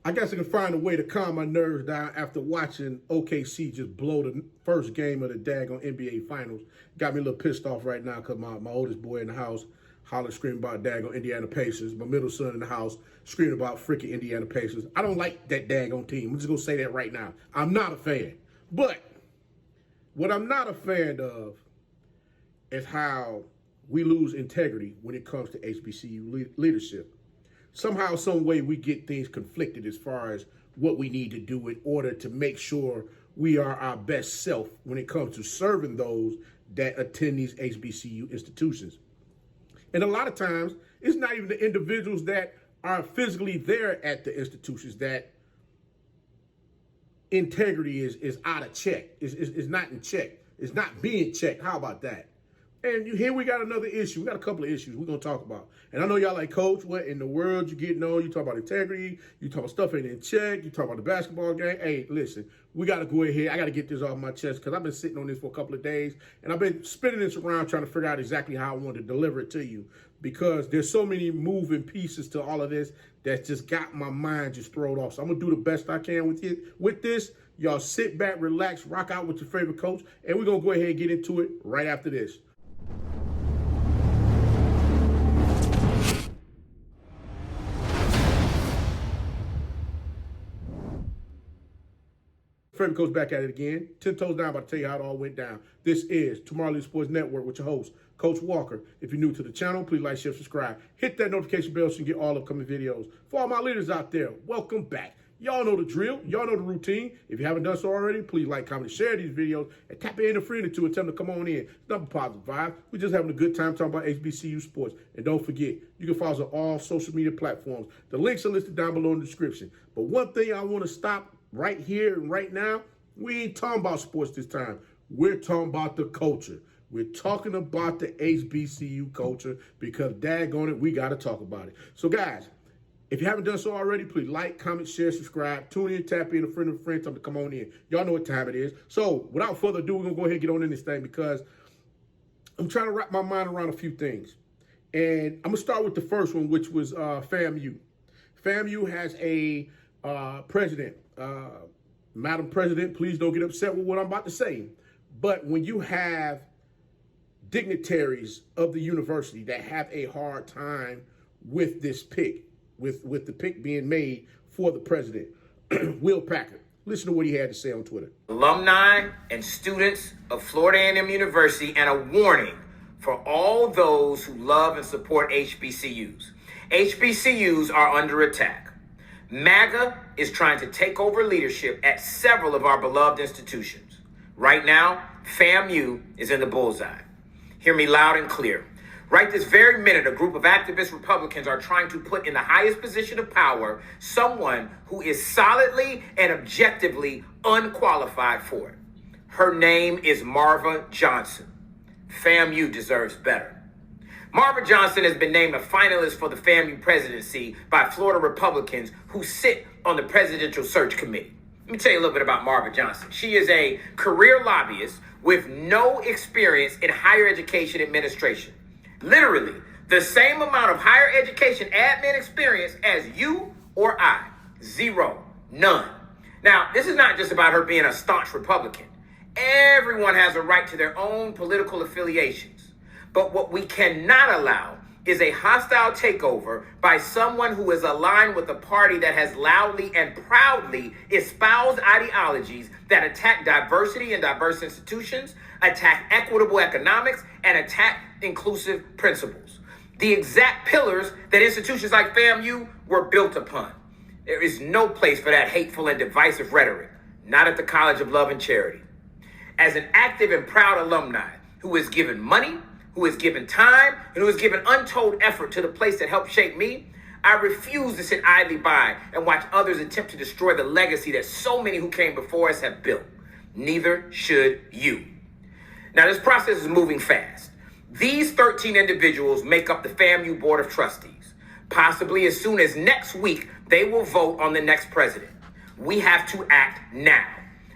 I guess I can find a way to calm my nerves down after watching OKC just blow the first game of the daggone NBA Finals. Got me a little pissed off right now because my oldest boy in the house hollering, screaming about daggone Indiana Pacers. My middle son in the house screaming about freaking Indiana Pacers. I don't like that daggone team. I'm just going to say that right now. I'm not a fan. But what I'm not a fan of is how we lose integrity when it comes to HBCU leadership. Somehow, some way, we get things conflicted as far as what we need to do in order to make sure we are our best self when it comes to serving those that attend these HBCU institutions. And a lot of times, it's not even the individuals that are physically there at the institutions that integrity is out of check, is not in check. It's not being checked. How about that? And here we got another issue. We got a couple of issues we're going to talk about. And I know y'all like, Coach, what in the world you getting on? You talk about integrity. You talk about stuff ain't in check. You talk about the basketball game. Hey, listen, we got to go ahead. I got to get this off my chest because I've been sitting on this for a couple of days. And I've been spinning this around trying to figure out exactly how I want to deliver it to you. Because there's so many moving pieces to all of this that just got my mind just thrown off. So I'm going to do the best I can with this. Y'all sit back, relax, rock out with your favorite coach. And we're going to go ahead and get into it right after this. Favorite coach back at it again. 10 toes down, about to tell you how it all went down. This is Tomorrow League Sports Network with your host, Coach Walker. If you're new to the channel, please like, share, subscribe. Hit that notification bell so you can get all upcoming videos. For all my leaders out there, welcome back. Y'all know the drill. Y'all know the routine. If you haven't done so already, please like, comment, share these videos, and tap in a friend or two and tell them to come on in. It's nothing positive vibe. We're just having a good time talking about HBCU sports. And don't forget, you can follow us on all social media platforms. The links are listed down below in the description. But one thing I want to stop right here and right now, we ain't talking about sports this time. We're talking about the culture. We're talking about the HBCU culture because daggone it, we got to talk about it. So guys, if you haven't done so already, please like, comment, share, subscribe, tune in, tap in, a friend of a friend, tell them to come on in. Y'all know what time it is. So without further ado, we're going to go ahead and get on in this thing because I'm trying to wrap my mind around a few things. And I'm going to start with the first one, which was FAMU. FAMU has a president. Madam President, please don't get upset with what I'm about to say. But when you have dignitaries of the university that have a hard time with this pick, with the pick being made for the president, Will Packard, listen to what he had to say on Twitter. Alumni and students of Florida A&M University, and a warning for all those who love and support HBCUs. HBCUs are under attack. MAGA is trying to take over leadership at several of our beloved institutions. Right now, FAMU is in the bullseye. Hear me loud and clear. Right this very minute, a group of activist Republicans are trying to put in the highest position of power someone who is solidly and objectively unqualified for it. Her name is Marva Johnson. FAMU deserves better. Marva Johnson has been named a finalist for the FAMU presidency by Florida Republicans who sit on the presidential search committee. Let me tell you a little bit about Marva Johnson. She is a career lobbyist with no experience in higher education administration. Literally, the same amount of higher education admin experience as you or I. Zero. None. Now, this is not just about her being a staunch Republican. Everyone has a right to their own political affiliations. But what we cannot allow is a hostile takeover by someone who is aligned with a party that has loudly and proudly espoused ideologies that attack diversity and diverse institutions, attack equitable economics, and attack inclusive principles. The exact pillars that institutions like FAMU were built upon. There is no place for that hateful and divisive rhetoric, not at the College of Love and Charity. As an active and proud alumni who has given money, who has given time, and who has given untold effort to the place that helped shape me, I refuse to sit idly by and watch others attempt to destroy the legacy that so many who came before us have built. Neither should you. Now, this process is moving fast. These 13 individuals make up the FAMU Board of Trustees. Possibly as soon as next week, they will vote on the next president. We have to act now.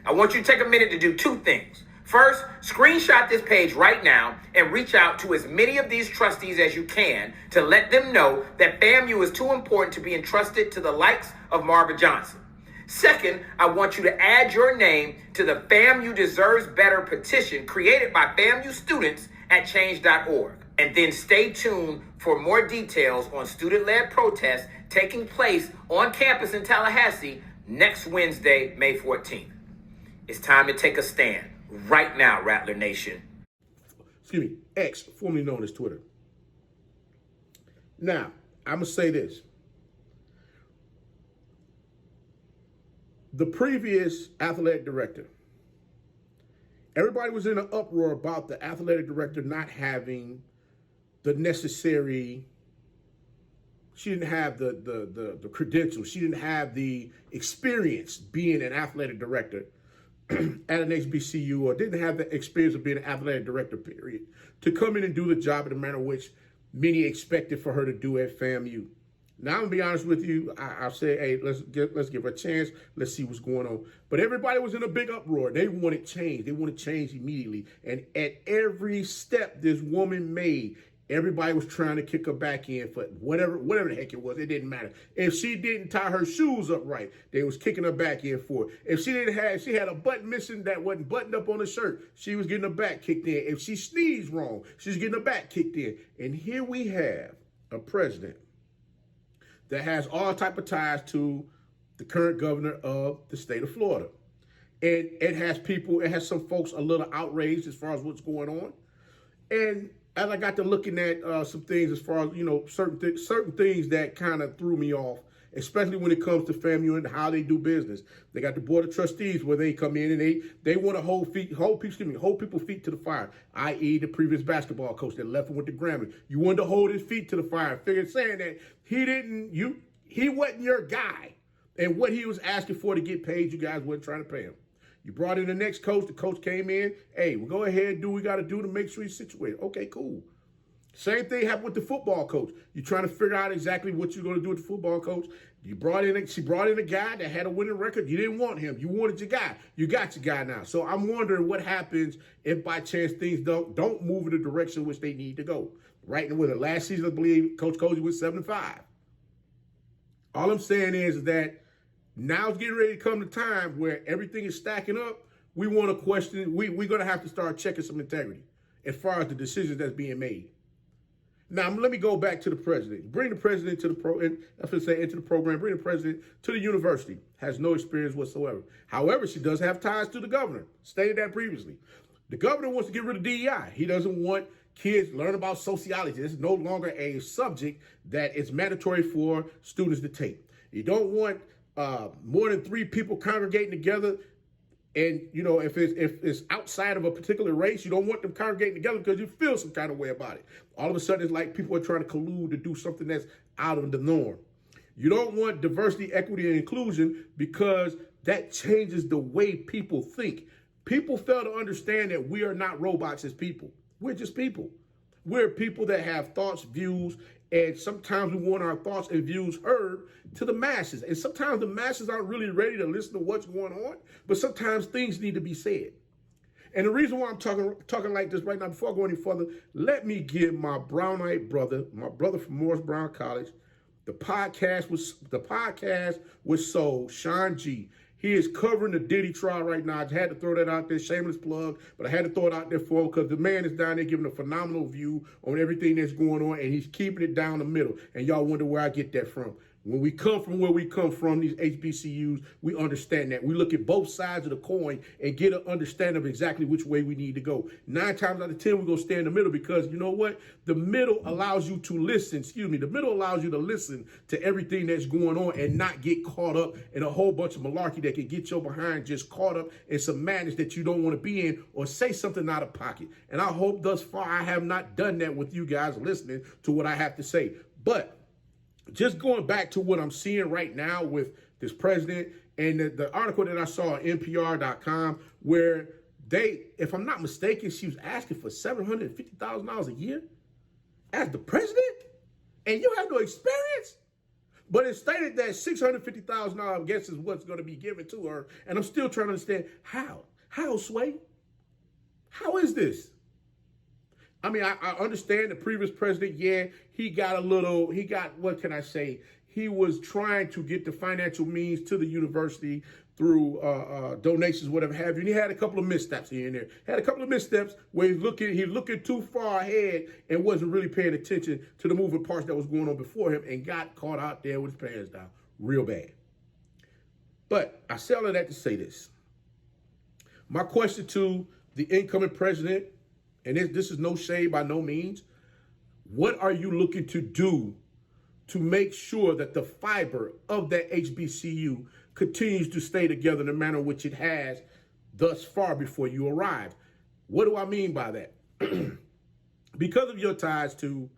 I want you to take a minute to do two things. First, screenshot this page right now and reach out to as many of these trustees as you can to let them know that FAMU is too important to be entrusted to the likes of Marva Johnson. Second, I want you to add your name to the FAMU Deserves Better petition created by FAMU students at change.org. And then stay tuned for more details on student-led protests taking place on campus in Tallahassee next Wednesday, May 14th. It's time to take a stand. Right now, Rattler Nation. Excuse me, X, formerly known as Twitter. Now, I'm going to say this. The previous athletic director, everybody was in an uproar about the athletic director not having the necessary, she didn't have the credentials, she didn't have the experience being an athletic director at an HBCU, or didn't have the experience of being an athletic director, period, to come in and do the job in the manner which many expected for her to do at FAMU. Now, I'm going to be honest with you. I'll say, hey, let's give her a chance. Let's see what's going on. But everybody was in a big uproar. They wanted change. They wanted change immediately. And at every step this woman made, everybody was trying to kick her back in for whatever the heck it was. It didn't matter. If she didn't tie her shoes up right, they was kicking her back in for it. If she had a button missing that wasn't buttoned up on the shirt, she was getting her back kicked in. If she sneezed wrong, she was getting her back kicked in. And here we have a president that has all type of ties to the current governor of the state of Florida. And it has some folks a little outraged as far as what's going on. And as I got to looking at some things as far as, certain things that kind of threw me off, especially when it comes to FAMU and how they do business. They got the board of trustees where they come in and they want to hold people's feet to the fire, i.e. the previous basketball coach that left him with the Grammy. You wanted to hold his feet to the fire, saying that he wasn't your guy. And what he was asking for to get paid, you guys weren't trying to pay him. You brought in the next coach. The coach came in. Hey, we'll go ahead and do what we got to do to make sure he's situated. Okay, cool. Same thing happened with the football coach. You're trying to figure out exactly what you're going to do with the football coach. She brought in a guy that had a winning record. You didn't want him. You wanted your guy. You got your guy now. So I'm wondering what happens if by chance things don't move in the direction in which they need to go. Right with it. Last season, I believe Coach Cozy was 7-5. All I'm saying is that now it's getting ready to come to time where everything is stacking up. We want to question. We're going to have to start checking some integrity as far as the decisions that's being made. Now, let me go back to the president. Bring the president into the program. Bring the president to the university. Has no experience whatsoever. However, she does have ties to the governor. Stated that previously. The governor wants to get rid of DEI. He doesn't want kids learn about sociology. This is no longer a subject that is mandatory for students to take. You don't want more than 3 people congregating together. And, if it's outside of a particular race, you don't want them congregating together because you feel some kind of way about it. All of a sudden, it's like people are trying to collude to do something that's out of the norm. You don't want diversity, equity, and inclusion because that changes the way people think. People fail to understand that we are not robots as people. We're just people. We're people that have thoughts, views, and sometimes we want our thoughts and views heard to the masses. And sometimes the masses aren't really ready to listen to what's going on, but sometimes things need to be said. And the reason why I'm talking like this right now, before I go any further, let me give my Brownite brother, my brother from Morris Brown College, the podcast with Soul, Sean G. He is covering the Diddy trial right now. I had to throw that out there, shameless plug, but I had to throw it out there for him because the man is down there giving a phenomenal view on everything that's going on, and he's keeping it down the middle. And y'all wonder where I get that from. When we come from where we come from, these HBCUs, we understand that. We look at both sides of the coin and get an understanding of exactly which way we need to go. 9 times out of 10, we're going to stay in the middle because you know what? The middle allows you to listen. The middle allows you to listen to everything that's going on and not get caught up in a whole bunch of malarkey that can get your behind just caught up in some madness that you don't want to be in or say something out of pocket. And I hope thus far I have not done that with you guys listening to what I have to say. But just going back to what I'm seeing right now with this president and the article that I saw on NPR.com where if I'm not mistaken, she was asking for $750,000 a year as the president, and you have no experience. But it stated that $650,000, I guess, is what's going to be given to her, and I'm still trying to understand how. How, Sway? How is this? I mean, I understand the previous president, yeah, he got, what can I say? He was trying to get the financial means to the university through donations, whatever have you. And he had a couple of missteps here and there. Had a couple of missteps where he's looking too far ahead and wasn't really paying attention to the moving parts that was going on before him and got caught out there with his pants down real bad. But I say all of that to say this. My question to the incoming president, and this is no shade by no means, what are you looking to do to make sure that the fiber of that HBCU continues to stay together in the manner in which it has thus far before you arrived? What do I mean by that? Because of your ties to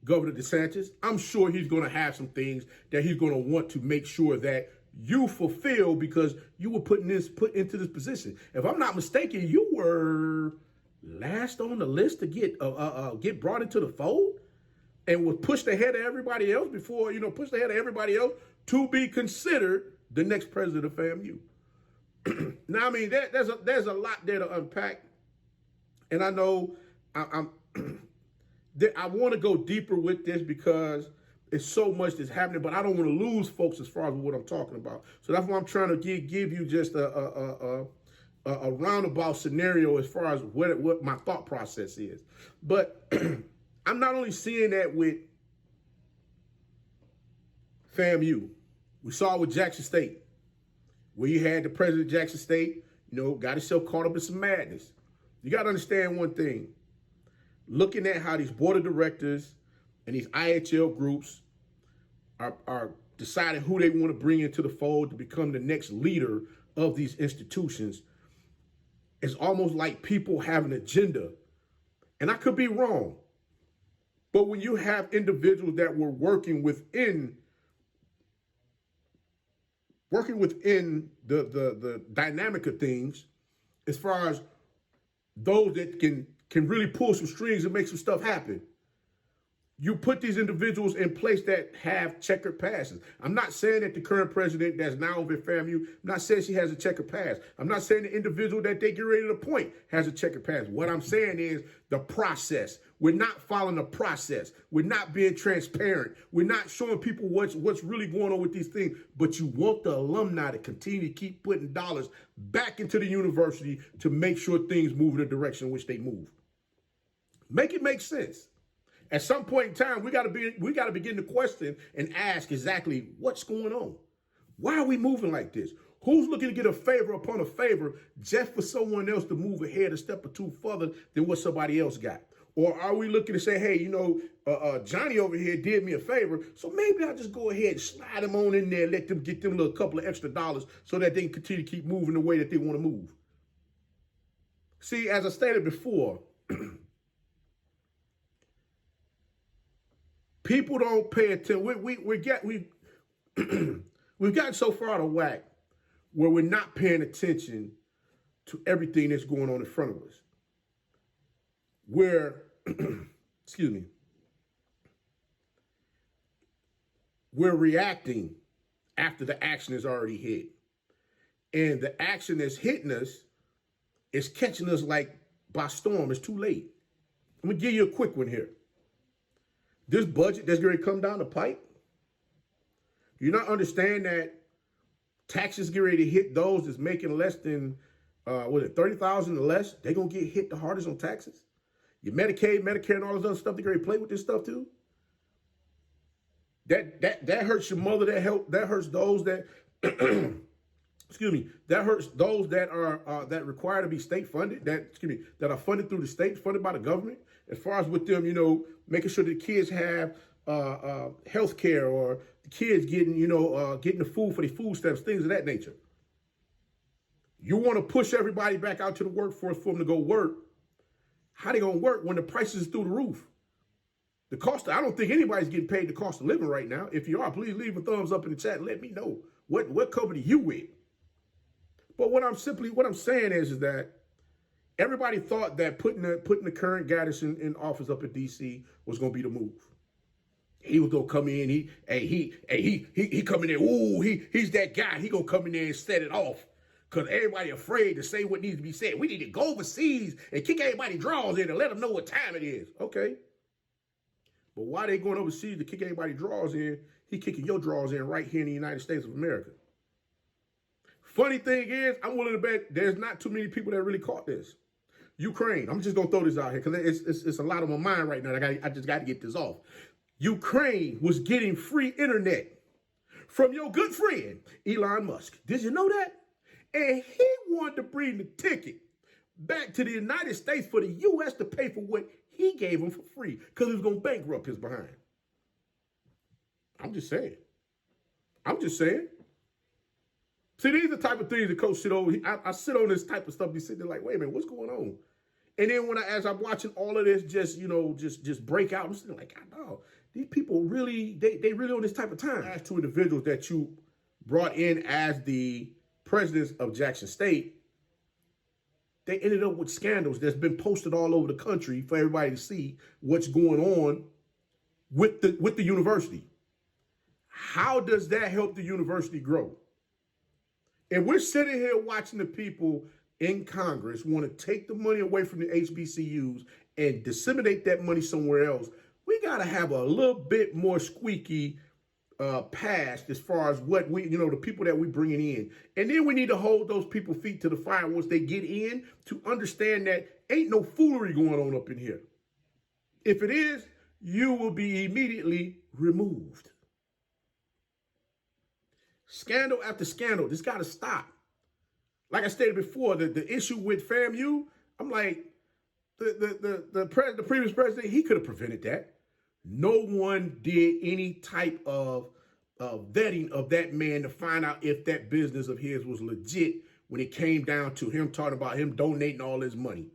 Governor DeSantis, I'm sure he's going to have some things that he's going to want to make sure that you fulfill because you were put into this position. If I'm not mistaken, you were last on the list to get brought into the fold and was pushed ahead of everybody else to be considered the next president of FAMU. Now, I mean, there's a lot there to unpack, and I know I want to go deeper with this because it's so much that's happening, but I don't want to lose folks as far as what I'm talking about. So that's why I'm trying to give you just a roundabout scenario as far as what my thought process is. But I'm not only seeing that with FAMU. We saw it with Jackson State, where you had the president of Jackson State, got himself caught up in some madness. You got to understand one thing. Looking at how these board of directors and these IHL groups are deciding who they want to bring into the fold to become the next leader of these institutions, it's almost like people have an agenda. And I could be wrong. But when you have individuals that were working within the dynamic of things, as far as those that can really pull some strings and make some stuff happen, you put these individuals in place that have checkered passes. I'm not saying that the current president that's now over at FAMU, I'm not saying she has a checkered pass. I'm not saying the individual that they get ready to appoint has a checkered pass. What I'm saying is the process. We're not following the process. We're not being transparent. We're not showing people what's really going on with these things. But you want the alumni to continue to keep putting dollars back into the university to make sure things move in the direction in which they move. Make it make sense. At some point in time, we got to begin to question and ask exactly what's going on. Why are we moving like this? Who's looking to get a favor upon a favor just for someone else to move ahead a step or two further than what somebody else got? Or are we looking to say, hey, Johnny over here did me a favor, so maybe I'll just go ahead and slide them on in there and let them get them a couple of extra dollars so that they can continue to keep moving the way that they want to move. See, as I stated before, people don't pay attention. We've gotten so far out of whack where we're not paying attention to everything that's going on in front of us. We're reacting after the action is already hit. And the action that's hitting us is catching us like by storm. It's too late. I'm going to give you a quick one here. This budget that's going to come down the pipe, do you not understand that taxes get ready to hit those that's making less than, $30,000 or less? They're going to get hit the hardest on taxes. Your Medicaid, Medicare, and all this other stuff, they're going to play with this stuff too. That hurts your mother. That hurts those that, that hurts those that are that require to be state funded. That are funded through the state, funded by the government. As far as with them, making sure the kids have health care, or the kids getting the food for the food stamps, things of that nature. You want to push everybody back out to the workforce for them to go work. How they gonna work when the prices is through the roof? The cost, I don't think anybody's getting paid the cost of living right now. If you are, please leave a thumbs up in the chat and let me know what company you with. But what I'm saying is that everybody thought that putting the current guidance in office up in DC was gonna be the move. He was gonna come in, he come in there, ooh, he's that guy, he gonna come in there and set it off. because everybody afraid to say what needs to be said. We need to go overseas and kick everybody's drawers in and let them know what time it is. Okay. But why they going overseas to kick everybody's drawers in, he kicking your drawers in right here in the United States of America. Funny thing is, I'm willing to bet there's not too many people that really caught this. Ukraine, I'm just going to throw this out here because it's a lot on my mind right now. I just got to get this off. Ukraine was getting free internet from your good friend, Elon Musk. Did you know that? And he wanted to bring the ticket back to the United States for the U.S. to pay for what he gave him for free because he was going to bankrupt his behind. I'm just saying. See, these are the type of things that Coach sit over. I sit on this type of stuff. Be sitting there like, wait a minute, what's going on? And then as I'm watching all of this, just break out, I'm sitting like, God, no, these people really, they really on this type of time. As two individuals that you brought in as the presidents of Jackson State, they ended up with scandals that's been posted all over the country for everybody to see what's going on with the university. How does that help the university grow? And we're sitting here watching the people in Congress want to take the money away from the HBCUs and disseminate that money somewhere else. We got to have a little bit more squeaky past as far as what the people that we bringing in. And then we need to hold those people's feet to the fire once they get in to understand that ain't no foolery going on up in here. If it is, you will be immediately removed. Scandal after scandal. This got to stop. Like I stated before, the issue with FAMU, I'm like, the previous president, he could have prevented that. No one did any type of vetting of that man to find out if that business of his was legit when it came down to him talking about him donating all his money.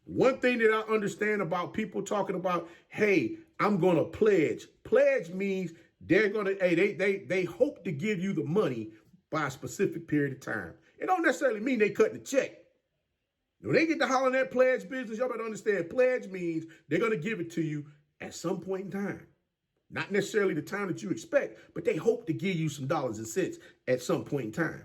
One thing that I understand about people talking about, hey, I'm going to pledge. Pledge means they're going to, hey, they hope to give you the money by a specific period of time. It don't necessarily mean they cut the check. When they get to hollering that pledge business, y'all better understand pledge means they're going to give it to you at some point in time. Not necessarily the time that you expect, but they hope to give you some dollars and cents at some point in time.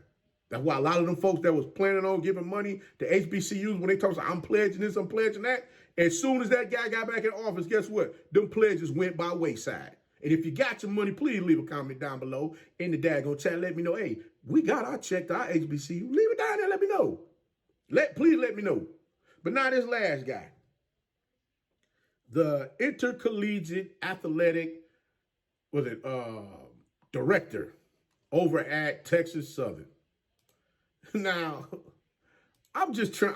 That's why a lot of them folks that was planning on giving money to HBCUs, when they talk about, I'm pledging this, I'm pledging that, as soon as that guy got back in office, guess what? Them pledges went by wayside. And if you got your money, please leave a comment down below in the daggone chat. Let me know, hey, we got our check to our HBCU. Leave it down there. Let me know. Please let me know. But now this last guy, the intercollegiate athletic, director over at Texas Southern. Now, I'm just trying.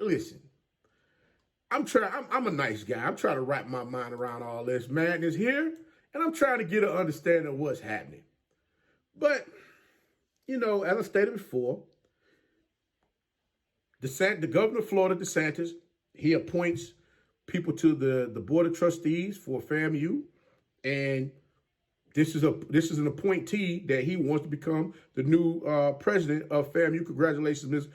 Listen. I'm a nice guy. I'm trying to wrap my mind around all this madness here, and I'm trying to get an understanding of what's happening. But, as I stated before, the governor of Florida, DeSantis, he appoints people to the board of trustees for FAMU, and this is an appointee that he wants to become the new president of FAMU. Congratulations, Ms.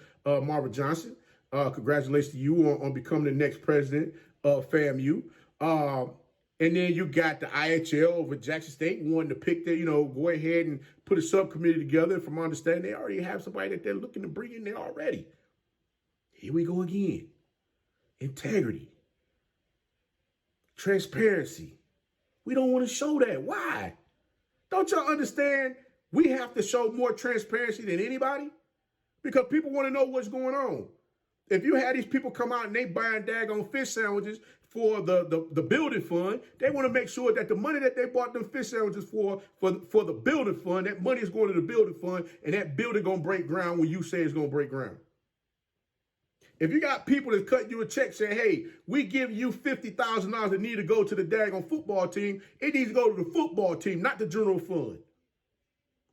Marva Johnson. Congratulations to you on becoming the next president of FAMU. And then you got the IHL over Jackson State wanting to pick go ahead and put a subcommittee together. From my understanding, they already have somebody that they're looking to bring in there already. Here we go again. Integrity. Transparency. We don't want to show that. Why? Don't y'all understand we have to show more transparency than anybody? Because people want to know what's going on. If you had these people come out and they buying daggone fish sandwiches for the building fund, they want to make sure that the money that they bought them fish sandwiches for the building fund, that money is going to the building fund, and that building going to break ground when you say it's going to break ground. If you got people that cut you a check saying, hey, we give you $50,000 that need to go to the daggone football team, it needs to go to the football team, not the general fund.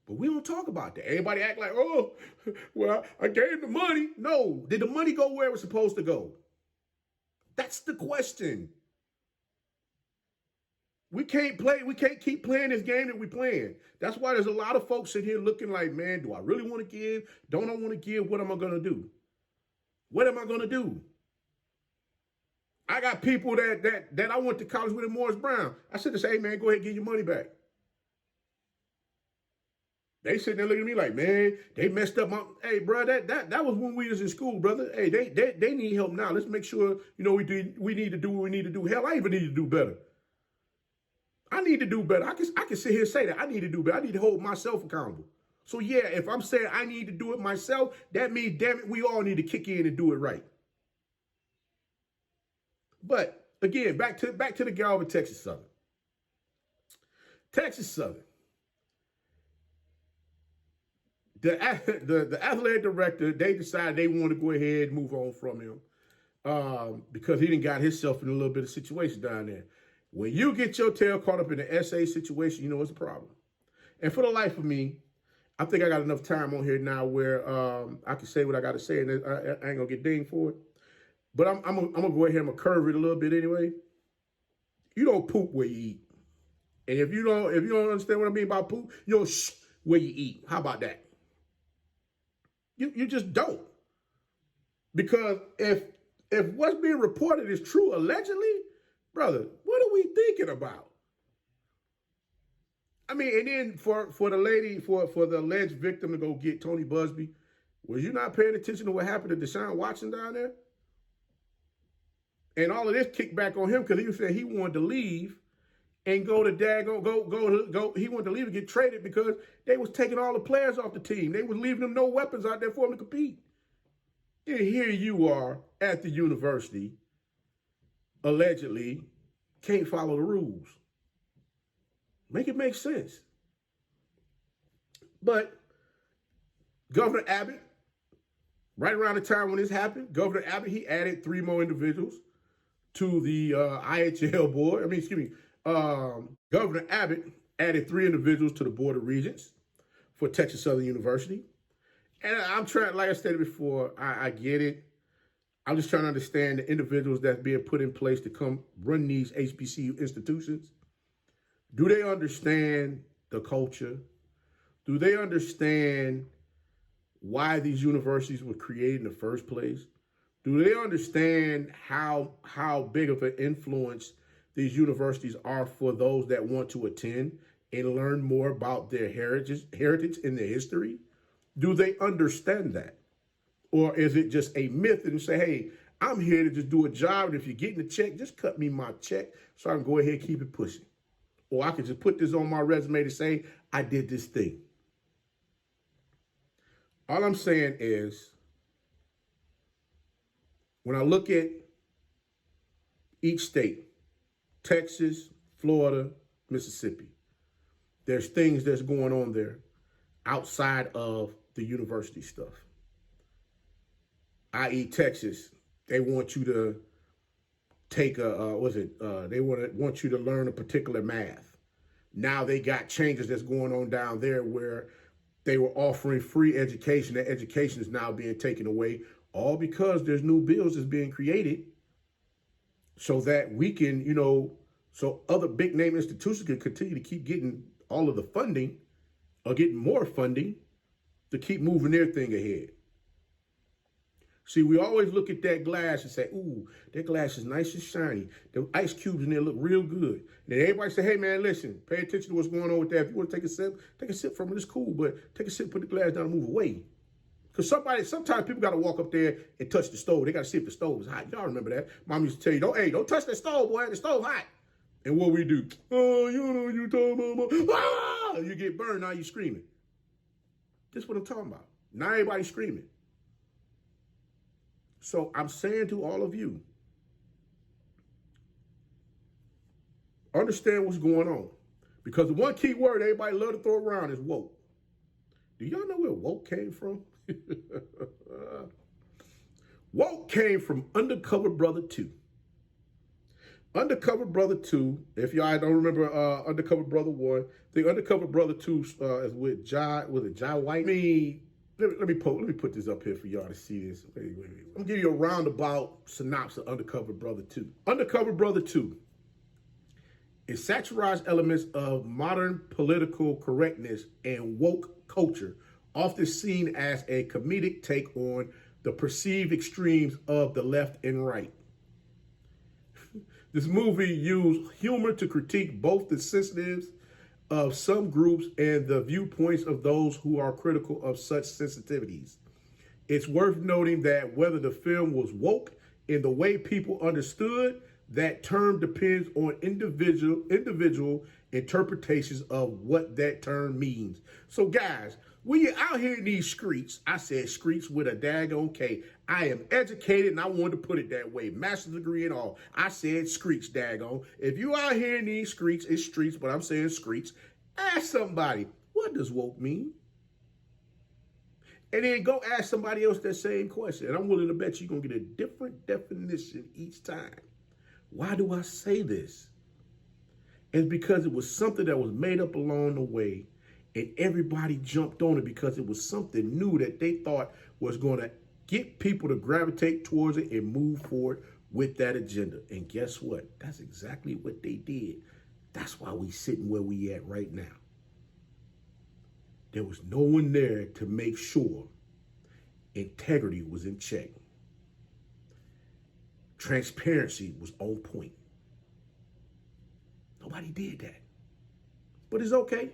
But we don't talk about that. Everybody act like, oh, well, I gave the money. No, did the money go where it was supposed to go? That's the question. We can't keep playing this game that we're playing. That's why there's a lot of folks sitting here looking like, man, do I really want to give? Don't I want to give? What am I going to do? What am I going to do? I got people that I went to college with in Morris Brown. I said to say, hey, man, go ahead and get your money back. They sitting there looking at me like, man, they messed up my. Hey, bro, that was when we was in school, brother. Hey, they need help now. Let's make sure we need to do what we need to do. Hell, I even need to do better. I need to do better. I can sit here and say that I need to do better. I need to hold myself accountable. So yeah, if I'm saying I need to do it myself, that means, damn it, we all need to kick in and do it right. But again, back to the Galvin, Texas Southern. Texas Southern. The athletic director, they decided they want to go ahead and move on from him because he didn't got himself in a little bit of situation down there. When you get your tail caught up in the SA situation, you know it's a problem. And for the life of me, I think I got enough time on here now where I can say what I got to say, and I ain't gonna get dinged for it. But I'm gonna go ahead and curve it a little bit anyway. You don't poop where you eat, and if you don't understand what I mean by poop, you don't shh where you eat. How about that? You just don't, because if what's being reported is true allegedly, brother, what are we thinking about? I mean, and then for the lady, for the alleged victim to go get Tony Busby, was you not paying attention to what happened to Deshaun Watson down there? And all of this kicked back on him because he said he wanted to leave and go. He wanted to leave and get traded because they was taking all the players off the team. They was leaving them no weapons out there for him to compete. And here you are at the university, allegedly, can't follow the rules. Make it make sense. But Governor Abbott, right around the time when this happened, Governor Abbott, he added 3 more individuals to the IHL board. Governor Abbott added 3 individuals to the Board of Regents for Texas Southern University. And I'm trying, like I stated before, I get it. I'm just trying to understand the individuals that's being put in place to come run these HBCU institutions. Do they understand the culture? Do they understand why these universities were created in the first place? Do they understand how big of an influence these universities are for those that want to attend and learn more about their heritage and their history? Do they understand that? Or is it just a myth and say, hey, I'm here to just do a job, and if you're getting a check, just cut me my check so I can go ahead and keep it pushing. Or I can just put this on my resume to say, I did this thing. All I'm saying is, when I look at each state, Texas, Florida, Mississippi, there's things that's going on there outside of the university stuff. I.e. Texas, they want you to take they want you to learn a particular math. Now they got changes that's going on down there where they were offering free education. That education is now being taken away, all because there's new bills that's being created so that we can, so other big name institutions can continue to keep getting all of the funding or getting more funding to keep moving their thing ahead. See, we always look at that glass and say, ooh, that glass is nice and shiny. The ice cubes in there look real good. And then everybody say, hey, man, listen, pay attention to what's going on with that. If you want to take a sip from it. It's cool, but take a sip, put the glass down and move away. Because sometimes people got to walk up there and touch the stove. They got to see if the stove is hot. Y'all remember that. Mom used to tell you, don't touch that stove, boy. The stove hot. And what we do? Oh, you know what you talking about. Ah! You get burned, now you screaming. This is what I'm talking about. Now everybody's screaming. So I'm saying to all of you, understand what's going on. Because the one key word everybody love to throw around is woke. Do y'all know where woke came from? Woke came from Undercover Brother 2. Undercover Brother 2, if y'all don't remember Undercover Brother 1, the Undercover Brother 2 is with Jai White. Let me put this up here for y'all to see this. Wait. I'm gonna give you a roundabout synopsis of Undercover Brother 2. Undercover Brother 2 is satirized elements of modern political correctness and woke culture, often seen as a comedic take on the perceived extremes of the left and right. This movie used humor to critique both the sensitives of some groups and the viewpoints of those who are critical of such sensitivities. It's worth noting that whether the film was woke in the way people understood, that term depends on individual interpretations of what that term means. So guys, when you're out here in these streets, I said streets with a daggone K. I am educated and I wanted to put it that way. Master's degree and all. I said streets, daggone. If you out here in these streets, it's streets, but I'm saying streets. Ask somebody, what does woke mean? And then go ask somebody else that same question. And I'm willing to bet you're going to get a different definition each time. Why do I say this? It's because it was something that was made up along the way, and everybody jumped on it because it was something new that they thought was going to get people to gravitate towards it and move forward with that agenda. And guess what? That's exactly what they did. That's why we sitting where we at right now. There was no one there to make sure integrity was in check. Transparency was on point. Nobody did that. But it's okay.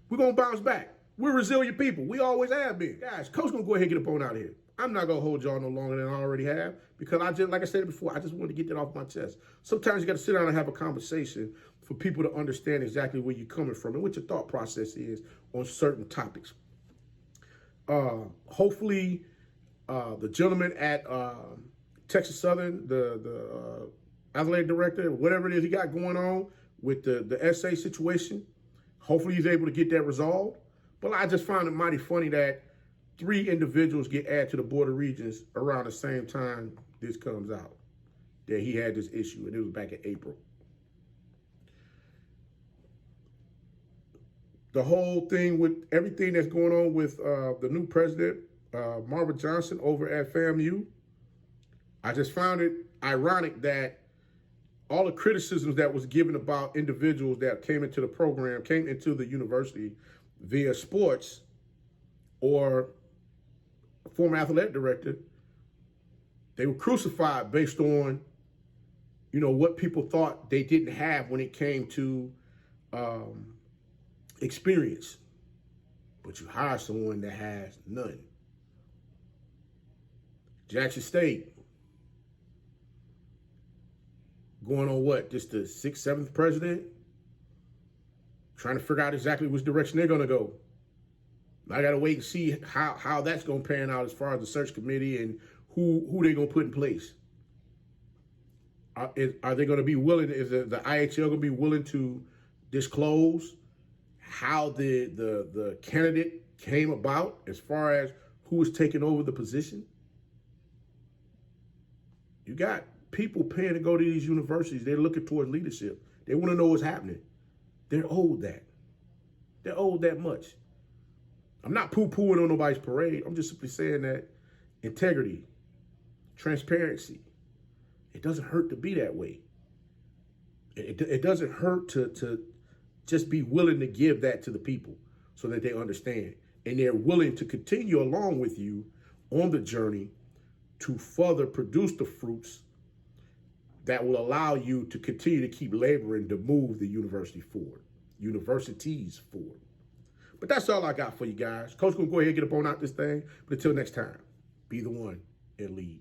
We're going to bounce back. We're resilient people. We always have been. Guys, Coach going to go ahead and get up on out of here. I'm not going to hold y'all no longer than I already have because like I said before, I just wanted to get that off my chest. Sometimes you got to sit down and have a conversation for people to understand exactly where you're coming from and what your thought process is on certain topics. Hopefully, the gentleman at Texas Southern, the athletic director, whatever it is he got going on with the essay situation, hopefully he's able to get that resolved. But I just found it mighty funny that 3 individuals get added to the Board of Regents around the same time this comes out, that he had this issue, and it was back in April. The whole thing with everything that's going on with the new president, Marvin Johnson, over at FAMU, I just found it ironic that all the criticisms that was given about individuals that came into the program, came into the university via sports or a former athletic director, they were crucified based on, what people thought they didn't have when it came to experience. But you hire someone that has none. Jackson State, going on what? Just the 6th, 7th president? Trying to figure out exactly which direction they're going to go. I got to wait and see how that's going to pan out as far as the search committee and who they're going to put in place. Are they going to be willing, is the IHL going to be willing to disclose how the candidate came about as far as who was taking over the position? You got people paying to go to these universities. They're looking towards leadership. They want to know what's happening. They're owed that. They're owed that much. I'm not poo-pooing on nobody's parade. I'm just simply saying that integrity, transparency, it doesn't hurt to be that way. It doesn't hurt to just be willing to give that to the people so that they understand. And they're willing to continue along with you on the journey to further produce the fruits that will allow you to continue to keep laboring to move the universities forward. But that's all I got for you guys. Coach gonna go ahead and get up on out this thing. But until next time, be the one and lead.